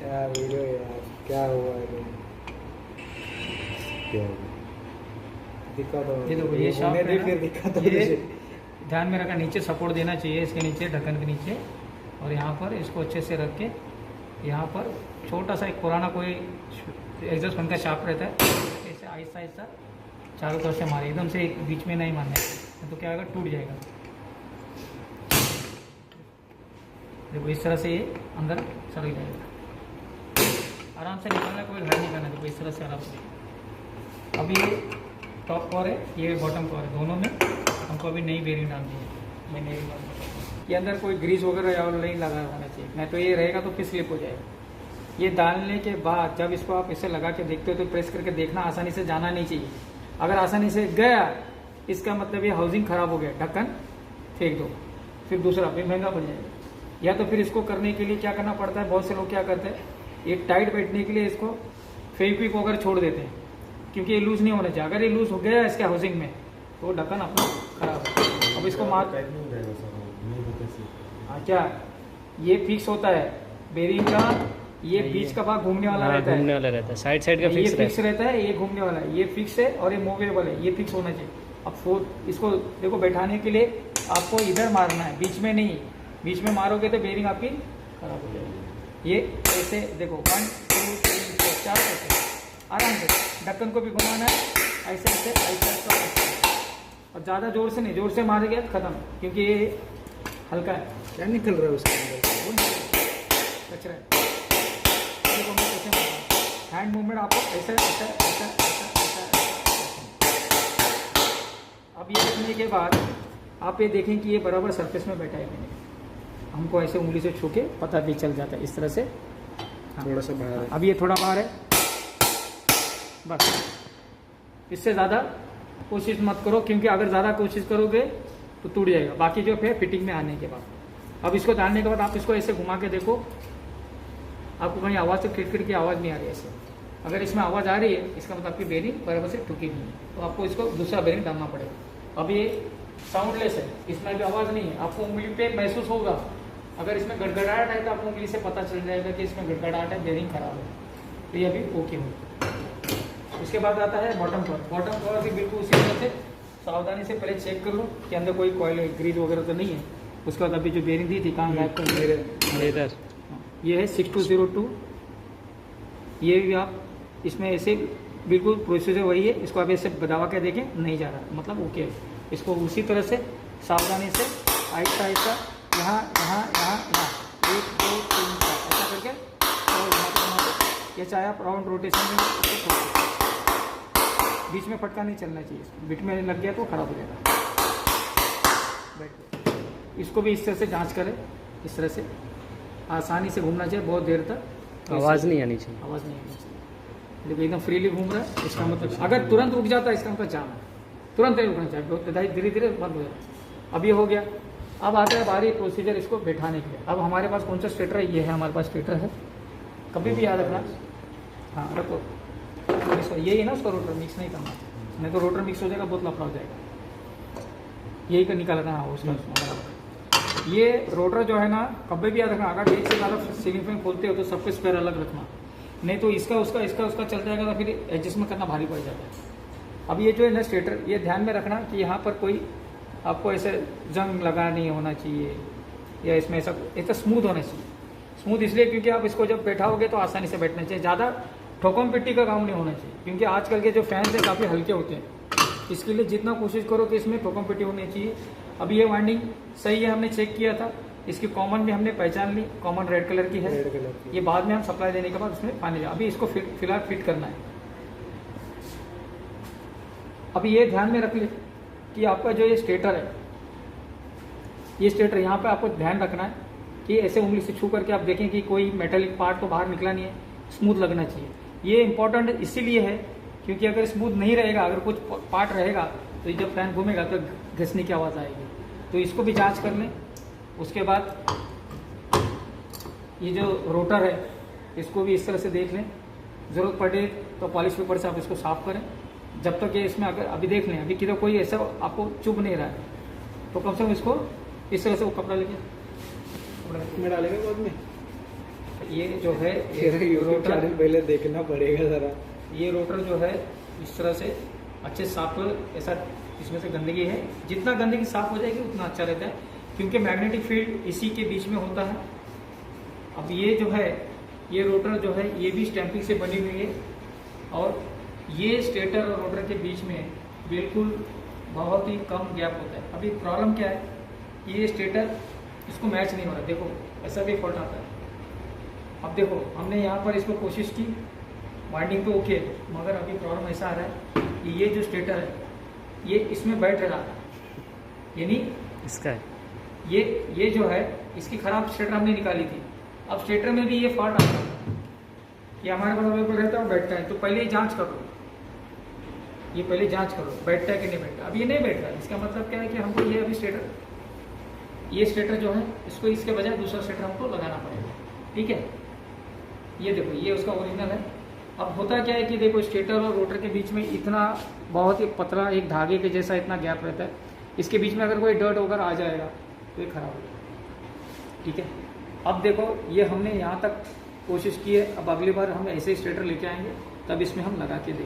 यार वीडियो यार क्या हुआ है? क्या दिक्कत हो? ये देखो ये शाफ्ट है फिर ना, दिक्कत हो ये मुझे। ध्यान में रखना, नीचे सपोर्ट देना चाहिए इसके नीचे, ढक्कन के नीचे। और यहाँ पर इसको अच्छे से रख के यहाँ पर छोटा सा एक पुराना कोई एग्जॉस्ट फैन का शाफ्ट रहता है, ऐसे आहिस्ता आहिस्ता चारों तरफ से मारे, एकदम से एक बीच में नहीं मारना है, तो क्या होगा, टूट जाएगा। देखो इस तरह से ये अंदर चल जाएगा, आराम से निकालना, कोई घायल नहीं करना। देखो इस तरह से आराम से। अभी ये टॉप कवर है, ये बॉटम कवर है, दोनों में हमको अभी नई बेरिंग डालनी है। मैं नई ये अंदर कोई ग्रीस वगैरह या नहीं लगा होना चाहिए, नहीं तो ये रहेगा तो फिर स्लिप हो जाएगा। ये डालने के बाद जब इसको आप इसे लगा के देखते हो तो प्रेस करके देखना, आसानी से जाना नहीं चाहिए। अगर आसानी से गया इसका मतलब ये हाउसिंग खराब हो गया, ढक्कन फेंक दो, फिर दूसरा फिर महंगा पड़ जाएगा। या तो फिर इसको करने के लिए क्या करना पड़ता है, बहुत से लोग क्या करते हैं, ये टाइट बैठने के लिए इसको फेविक्विक वगैरह छोड़ देते हैं, क्योंकि ये लूज नहीं होना चाहिए। अगर ये लूज हो गया इसके हाउसिंग में तो ढक्कन अपना खराब है। अब इसको मार क्या, ये फिक्स होता है बेरिंग का, ये बीच का भाग घूमने वाला रहता है, घूमने वाला रहता है, साइड साइड का ये फिक्स रहता है, ये घूमने वाला है, ये फिक्स है और ये मूवेबल है, ये फिक्स होना चाहिए। अब इसको देखो बैठाने के लिए आपको इधर मारना है, बीच में नहीं। बीच में मारोगे तो बेरिंग आपकी खराब हो जाएगी। ये ऐसे देखो 1 2 3 4 4 ऐसे आराम से ढक्कन को भी घुमाना है, ऐसे ऐसे ऐसे ऐसे, और ज़्यादा जोर से नहीं, जोर से मारेंगे खत्म, क्योंकि ये हल्का है। क्या निकल रहा है उसके अंदर? कचरा है। देखो मैं कैसे मार रहा हूँ, हैंड मूवमेंट आपको ऐसा ऐसा ऐसा ऐसा ऐसा। अब ये देखने के बाद आप ये देखें कि ये बराबर सरफेस में बैठा है कि नहीं। हमको ऐसे उंगली से छू के पता भी चल जाता है इस तरह से। हाँ। थोड़ा सा बाहर है। अब ये थोड़ा बाहर है, बस इससे ज़्यादा कोशिश मत करो, क्योंकि अगर ज़्यादा कोशिश करोगे तो टूट जाएगा। बाकी जो है फिटिंग में आने के बाद, अब इसको डालने के बाद आप इसको ऐसे घुमा के देखो, आपको कहीं आवाज़ तो खिड़खिड़ की आवाज़ नहीं आ रही है ऐसे। अगर इसमें आवाज़ आ रही है इसका मतलब आपकी बेरिंग बराबर से टूटी नहीं है, तो आपको इसको दूसरा बेरिंग डालना पड़ेगा। अब ये साउंडलेस है, इसमें भी आवाज़ नहीं है, आपको उंगली पे महसूस होगा। अगर इसमें गड़गड़ाहट है तो आपको उंगली से पता चल जाएगा कि इसमें गड़गड़ाहट है, बेरिंग खराब है, तो ये अभी ओके हो। उसके बाद आता है बॉटम कवर। बॉटम कवर भी बिल्कुल उसी तरह से सावधानी से पहले चेक कर लो कि अंदर कोई कॉइल ग्रीज वगैरह तो नहीं है। उसके बाद अभी जो बेरिंग दी थी कहाँ गायब कर मेरे इधर ये है 6202। ये भी आप इसमें ऐसे बिल्कुल प्रोसीजर वही है, इसको आप ऐसे दबा के देखें, नहीं जा रहा, मतलब ओके है। इसको उसी तरह से सावधानी से आहिस्ता आहिस्ता यहाँ यहाँ यहाँ यहाँ 1 2 3 4 ऐसा करके और घुमाते ये चाहे आप राउंड रोटेशन में बीच में फटका नहीं चलना चाहिए, बीच में लग गया तो खराब हो जाएगा। बैठ इसको भी इस तरह से जांच करें, इस तरह से आसानी से घूमना चाहिए, बहुत देर तक आवाज़ नहीं आनी चाहिए। आवाज़ नहीं आनी चाहिए। देखो एकदम फ्रीली घूम रहा है, इसका मतलब अगर तुरंत रुक जाता है इसका मतलब जाम है, तुरंत नहीं रुकना चाहिए, बहुत धीरे धीरे बंद हो जाता है। अब ये हो गया। अब आता है बारी प्रोसीजर इसको बैठाने के लिए। अब हमारे पास कौन सा स्टेटर है, ये है हमारे पास स्टेटर है, कभी भी याद रखना। हाँ रखो, यही है ना उसका रोटर मिक्स नहीं करना, नहीं तो रोटर मिक्स हो जाएगा, बहुत लफड़ा हो जाएगा। यही का निकालना है उसका। ये रोटर जो है ना कभी भी याद रखना, अगर एक से ज़्यादा सीलिंग फैन खोलते हो तो सबके स्पेयर अलग रखना, नहीं तो इसका उसका चल जाएगा तो फिर एडजस्टमेंट करना भारी पड़ जाता है। अब ये जो है ना स्टेटर, ये ध्यान में रखना कि यहाँ पर कोई आपको ऐसे जंग लगा नहीं होना चाहिए, या इसमें ऐसा एकदम स्मूथ होना चाहिए। स्मूथ इसलिए क्योंकि आप इसको जब बैठाओगे तो आसानी से बैठना चाहिए, ज़्यादा ठोकम पिट्टी का काम नहीं होना चाहिए, क्योंकि आजकल के जो फैंस हैं काफ़ी हल्के होते हैं। इसके लिए जितना कोशिश करो कि इसमें ठोकम पिट्टी होनी चाहिए। अब ये वाइंडिंग सही है, हमने चेक किया था, इसकी कॉमन भी हमने पहचान ली, कॉमन रेड कलर की है। ये बाद में हम सप्लाई देने के बाद उसमें पानी अभी इसको फिलहाल फिट करना है। अभी ये ध्यान में रख ले कि आपका जो ये स्टेटर है, ये स्टेटर यहाँ पे आपको ध्यान रखना है कि ऐसे उंगली से छू करके आप देखें कि कोई मेटेलिक पार्ट तो बाहर निकला नहीं है, स्मूथ लगना चाहिए। ये इंपॉर्टेंट इसीलिए है क्योंकि अगर स्मूथ नहीं रहेगा, अगर कुछ पार्ट रहेगा तो जब फैन घूमेगा तो घिसने की आवाज़ आएगी, तो इसको भी जांच कर लें। उसके बाद ये जो रोटर है इसको भी इस तरह से देख लें, ज़रूरत पड़े तो पॉलिश पेपर से आप इसको साफ करें। जब तक ये इसमें अगर अभी देख लें अभी किधर कोई ऐसा आपको चुभ नहीं रहा है तो कम से कम इसको इस तरह से वो कपड़ा लेके में डालेंगे बाद में। ये जो है तेरा यूट्यूब चैनल पहले देखना पड़ेगा ज़रा। ये रोटर जो है इस तरह से अच्छे साफ, ऐसा इसमें से गंदगी है, जितना गंदगी साफ हो जाएगी उतना अच्छा रहता है, क्योंकि मैग्नेटिक फील्ड इसी के बीच में होता है। अब ये जो है ये रोटर जो है ये भी स्टैंपिंग से बनी हुई है, और ये स्टेटर और रोटर के बीच में बिल्कुल बहुत ही कम गैप होता है। अभी प्रॉब्लम क्या है, ये स्टेटर इसको मैच नहीं हो रहा, देखो ऐसा भी फॉल्ट आता है। अब देखो हमने यहाँ पर इसको कोशिश की, वाइंडिंग तो ओके, मगर अभी प्रॉब्लम ऐसा आ रहा है कि ये जो स्टेटर है ये इसमें बैठ रहा है, यानी इसका है। ये जो है इसकी खराब स्टेटर हमने निकाली थी। अब स्टेटर में भी ये फॉल्ट आता है कि हमारे पास अवेलेबल रहता है और बैठता है, तो पहले जांच करो, ये पहले जांच करो बैठता है कि नहीं बैठता। अब ये नहीं बैठ रहा है, इसका मतलब क्या है कि हमको ये अभी स्टेटर जो है इसको इसके बजाय दूसरा स्टेटर हमको लगाना पड़ेगा, ठीक है। ये देखो ये उसका ओरिजिनल है। अब होता क्या है कि देखो स्टेटर और रोटर के बीच में इतना बहुत ही पतला एक धागे के जैसा इतना गैप रहता है, इसके बीच में अगर कोई डर्ट वगैरह आ जाएगा तो ये खराब हो जाएगा, ठीक है। अब देखो ये हमने यहाँ तक कोशिश की है, अब अगली बार हम ऐसे स्टेटर लेके आएंगे तब इसमें हम लगा के देंगे।